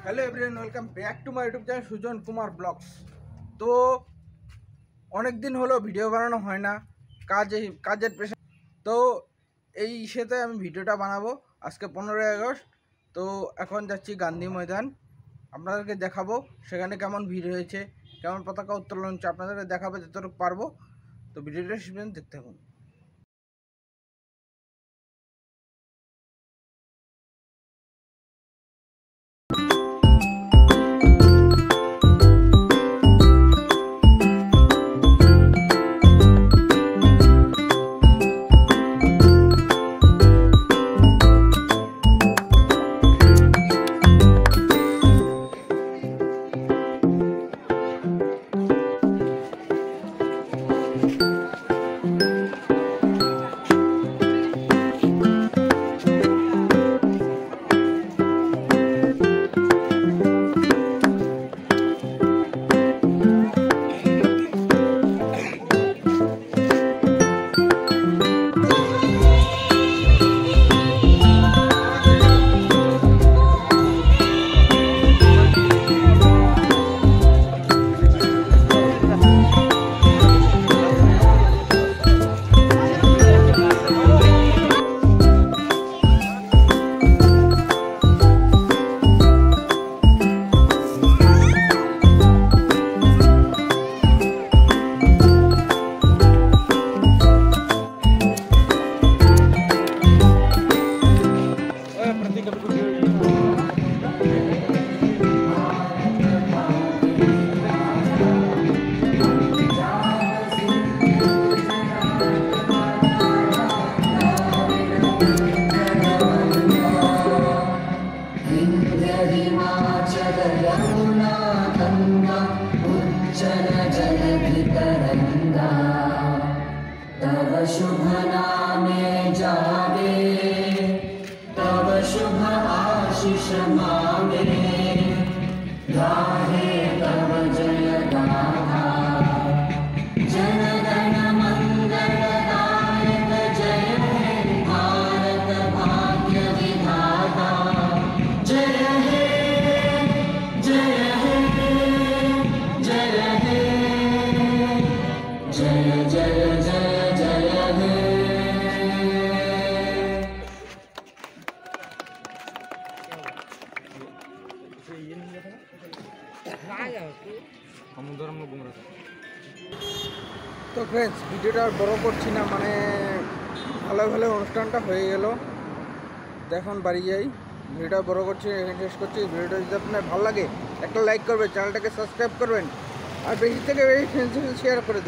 Hello everyone, welcome back to my YouTube channel Sujan Kumar vlogs. তো অনেক দিন হলো ভিডিও বানানো হয় না, কাজের প্রেশার। তো এই ইসেতে আমি ভিডিওটা বানাবো আজকে 15ই আগস্ট। তো এখন যাচ্ছি গান্ধী ময়দান, আপনাদেরকে দেখাবো সেখানে কেমন ভিড় হয়েছে, কেমন পতাকা উত্তোলন হচ্ছে, আপনাদেরকে দেখাবো যতটুকু পারবো। তো ভিডিওটা শেষ পর্যন্ত দেখতে থাকুন। तव शुभ नामे जागे, तव शुभ आशीष मांगे, गाहे तव जय गाथा। जन गण मंगलदायक जय हे भारत भाग्य विधाता। जय हे जय हे जय हे जय जय जय তো ফ্রেন্ডস, ভিডিওটা আর বড় করছি না, মানে ভালো ভালো অনুষ্ঠানটা হয়ে গেল। দেখুন বাড়ি যাই, ভিডিওটা বড় করছি, এখানে শেষ করছি। ভিডিওটা যদি আপনার ভালো লাগে একটা লাইক করবেন, চ্যানেলটাকে সাবস্ক্রাইব করবেন, আর বেশি থেকে বেশি ফ্রেন্ডসের শেয়ার করে দেবেন।